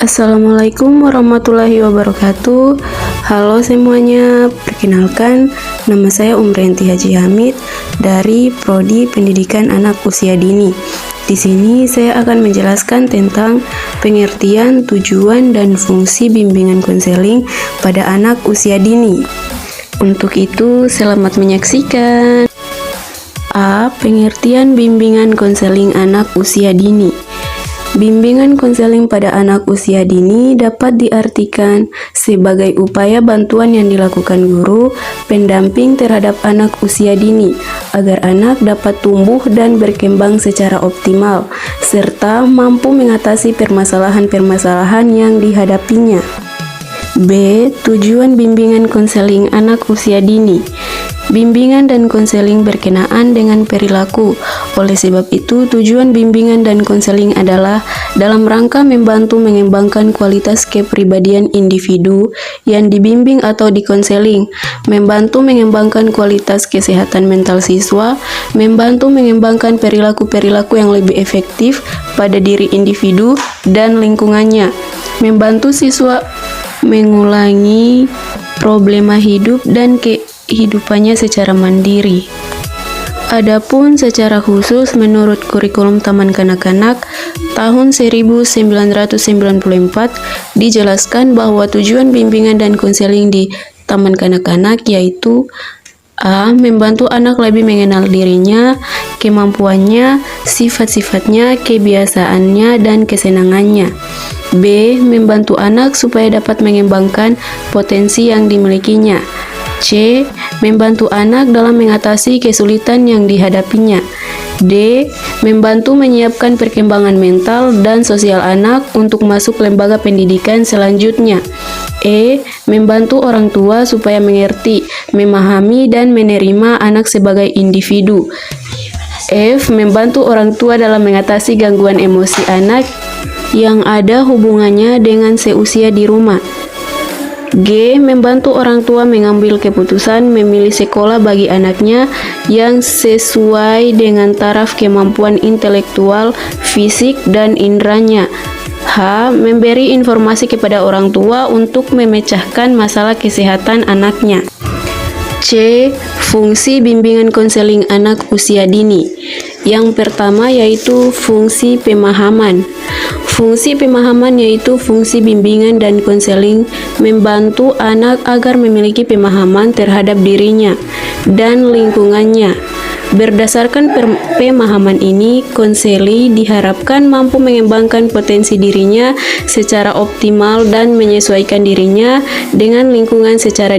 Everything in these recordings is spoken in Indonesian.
Assalamualaikum warahmatullahi wabarakatuh. Halo semuanya, perkenalkan nama saya Umrianti Haji Hamid dari Prodi Pendidikan Anak Usia Dini. Di sini saya akan menjelaskan tentang pengertian, tujuan, dan fungsi bimbingan konseling pada anak usia dini. Untuk itu, selamat menyaksikan. A. Pengertian bimbingan konseling anak usia dini. Bimbingan konseling pada anak usia dini dapat diartikan sebagai upaya bantuan yang dilakukan guru pendamping terhadap anak usia dini agar anak dapat tumbuh dan berkembang secara optimal serta mampu mengatasi permasalahan-permasalahan yang dihadapinya. B. Tujuan bimbingan konseling anak usia dini. Bimbingan dan konseling berkenaan dengan perilaku. Oleh sebab itu, tujuan bimbingan dan konseling adalah dalam rangka membantu mengembangkan kualitas kepribadian individu yang dibimbing atau dikonseling, membantu mengembangkan kualitas kesehatan mental siswa, membantu mengembangkan perilaku-perilaku yang lebih efektif pada diri individu dan lingkungannya, membantu siswa mengulangi problema hidup dan kehidupannya secara mandiri. Adapun secara khusus menurut kurikulum Taman Kanak-kanak tahun 1994 dijelaskan bahwa tujuan bimbingan dan konseling di Taman Kanak-kanak yaitu A. Membantu anak lebih mengenal dirinya, kemampuannya, sifat-sifatnya, kebiasaannya, dan kesenangannya. B. Membantu anak supaya dapat mengembangkan potensi yang dimilikinya. C. Membantu anak dalam mengatasi kesulitan yang dihadapinya. D. Membantu menyiapkan perkembangan mental dan sosial anak untuk masuk lembaga pendidikan selanjutnya. E. Membantu orang tua supaya mengerti, memahami, dan menerima anak sebagai individu. F. Membantu orang tua dalam mengatasi gangguan emosi anak yang ada hubungannya dengan seusia di rumah. G. Membantu orang tua mengambil keputusan memilih sekolah bagi anaknya yang sesuai dengan taraf kemampuan intelektual, fisik, dan inderanya. H. Memberi informasi kepada orang tua untuk memecahkan masalah kesehatan anaknya. C. Fungsi bimbingan konseling anak usia dini. Yang pertama yaitu fungsi pemahaman. Fungsi pemahaman yaitu fungsi bimbingan dan konseling membantu anak agar memiliki pemahaman terhadap dirinya dan lingkungannya. Berdasarkan pemahaman ini, konseli diharapkan mampu mengembangkan potensi dirinya secara optimal dan menyesuaikan dirinya dengan lingkungan secara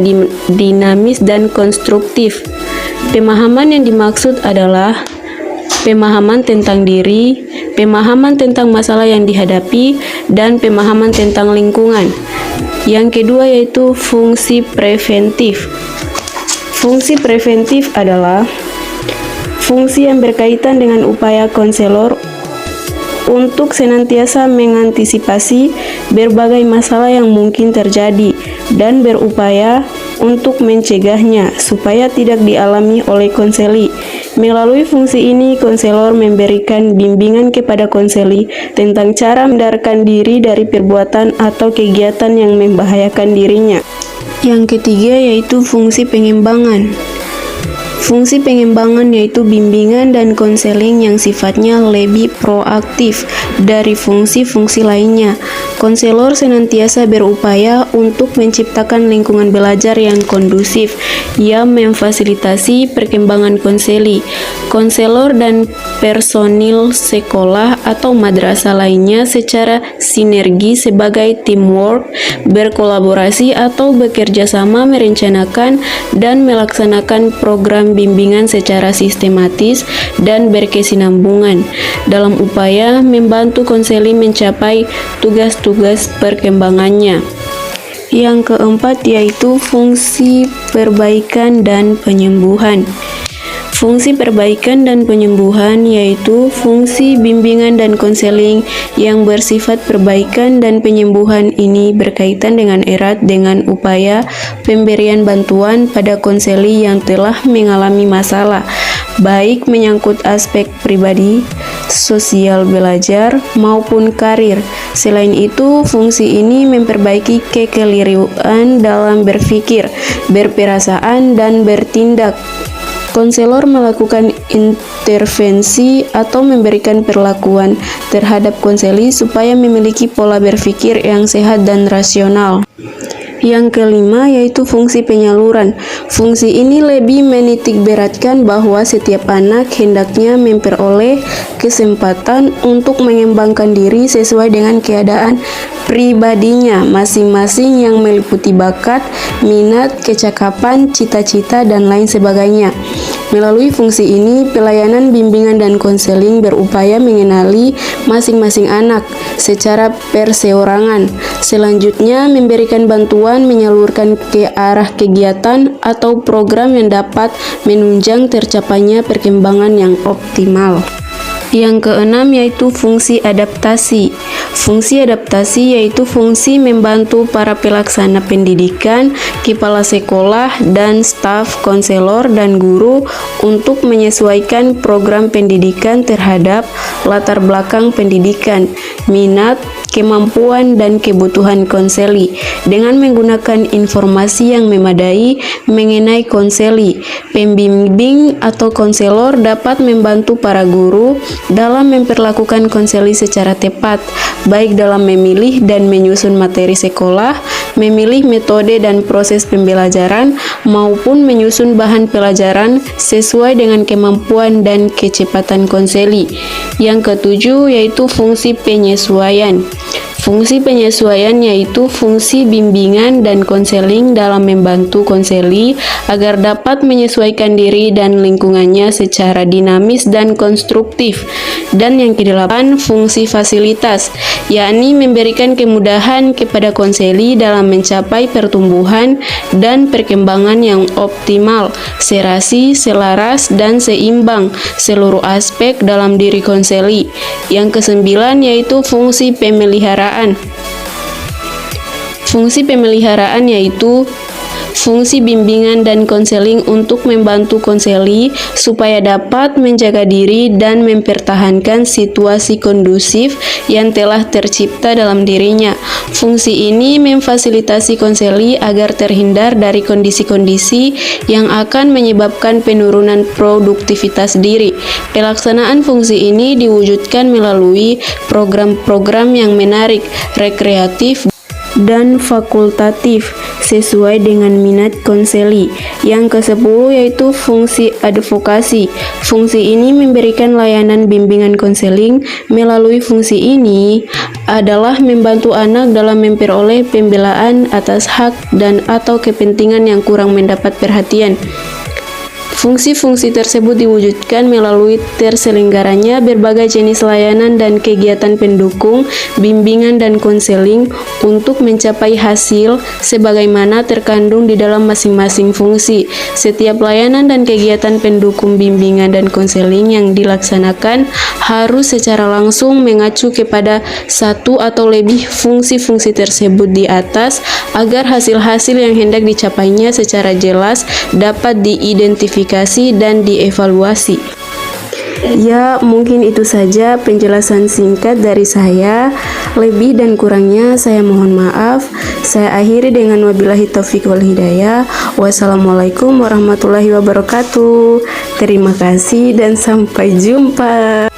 dinamis dan konstruktif. Pemahaman yang dimaksud adalah pemahaman tentang diri, pemahaman tentang masalah yang dihadapi, dan pemahaman tentang lingkungan. Yang kedua yaitu fungsi preventif. Fungsi preventif adalah fungsi yang berkaitan dengan upaya konselor untuk senantiasa mengantisipasi berbagai masalah yang mungkin terjadi dan berupaya untuk mencegahnya supaya tidak dialami oleh konseli. Melalui fungsi ini, konselor memberikan bimbingan kepada konseli tentang cara mendarkan diri dari perbuatan atau kegiatan yang membahayakan dirinya. Yang ketiga yaitu fungsi pengembangan. Fungsi pengembangan yaitu bimbingan dan konseling yang sifatnya lebih proaktif dari fungsi-fungsi lainnya. Konselor senantiasa berupaya untuk menciptakan lingkungan belajar yang kondusif yang memfasilitasi perkembangan konseli. Konselor dan personil sekolah atau madrasah lainnya secara sinergi sebagai teamwork, berkolaborasi atau bekerja sama merencanakan dan melaksanakan program bimbingan secara sistematis dan berkesinambungan dalam upaya membantu konseli mencapai tugas-tugas perkembangannya. Yang keempat yaitu fungsi perbaikan dan penyembuhan. Fungsi perbaikan dan penyembuhan yaitu fungsi bimbingan dan konseling yang bersifat perbaikan dan penyembuhan ini berkaitan dengan erat dengan upaya pemberian bantuan pada konseli yang telah mengalami masalah. baik menyangkut aspek pribadi, sosial belajar, maupun karir. Selain itu, fungsi ini memperbaiki kekeliruan dalam berpikir, berperasaan, dan bertindak. Konselor melakukan intervensi atau memberikan perlakuan terhadap konseli supaya memiliki pola berpikir yang sehat dan rasional. Yang kelima yaitu fungsi penyaluran. Fungsi ini lebih menitik beratkan bahwa setiap anak hendaknya memperoleh kesempatan untuk mengembangkan diri sesuai dengan keadaan pribadinya masing-masing yang meliputi bakat, minat, kecakapan, cita-cita, dan lain sebagainya. Melalui fungsi ini, pelayanan bimbingan dan konseling berupaya mengenali masing-masing anak secara perseorangan. Selanjutnya, memberikan bantuan menyalurkan ke arah kegiatan atau program yang dapat menunjang tercapainya perkembangan yang optimal. Yang keenam yaitu fungsi adaptasi. Fungsi adaptasi yaitu fungsi membantu para pelaksana pendidikan, kepala sekolah, dan staf konselor dan guru untuk menyesuaikan program pendidikan terhadap latar belakang pendidikan, minat, kemampuan, dan kebutuhan konseli. Dengan menggunakan informasi yang memadai mengenai konseli, pembimbing atau konselor dapat membantu para guru dalam memperlakukan konseli secara tepat, baik dalam memilih dan menyusun materi sekolah, memilih metode dan proses pembelajaran, maupun menyusun bahan pelajaran sesuai dengan kemampuan dan kecepatan konseli. Yang ketujuh yaitu fungsi penyesuaian. Fungsi penyesuaian yaitu fungsi bimbingan dan konseling dalam membantu konseli agar dapat menyesuaikan diri dan lingkungannya secara dinamis dan konstruktif. Dan yang kedelapan, fungsi fasilitas, yakni memberikan kemudahan kepada konseli dalam mencapai pertumbuhan dan perkembangan yang optimal, serasi, selaras, dan seimbang seluruh aspek dalam diri konseli. Yang kesembilan yaitu fungsi pemeliharaan. Fungsi pemeliharaan yaitu fungsi bimbingan dan konseling untuk membantu konseli supaya dapat menjaga diri dan mempertahankan situasi kondusif yang telah tercipta dalam dirinya. Fungsi ini memfasilitasi konseli agar terhindar dari kondisi-kondisi yang akan menyebabkan penurunan produktivitas diri. Pelaksanaan fungsi ini diwujudkan melalui program-program yang menarik, rekreatif, dan fakultatif sesuai dengan minat konseli. Yang ke-10 yaitu fungsi advokasi. Fungsi ini memberikan layanan bimbingan konseling. Melalui fungsi ini adalah membantu anak dalam memperoleh pembelaan atas hak dan atau kepentingan yang kurang mendapat perhatian. Fungsi-fungsi tersebut diwujudkan melalui terselenggaranya berbagai jenis layanan dan kegiatan pendukung, bimbingan dan konseling untuk mencapai hasil sebagaimana terkandung di dalam masing-masing fungsi. Setiap layanan dan kegiatan pendukung bimbingan dan konseling yang dilaksanakan harus secara langsung mengacu kepada satu atau lebih fungsi-fungsi tersebut di atas agar hasil-hasil yang hendak dicapainya secara jelas dapat diidentifikasi dan dievaluasi. Ya, mungkin itu saja penjelasan singkat dari saya. Lebih dan kurangnya saya mohon maaf. Saya akhiri dengan wabillahi taufik wal hidayah. Wassalamualaikum warahmatullahi wabarakatuh. Terima kasih dan sampai jumpa.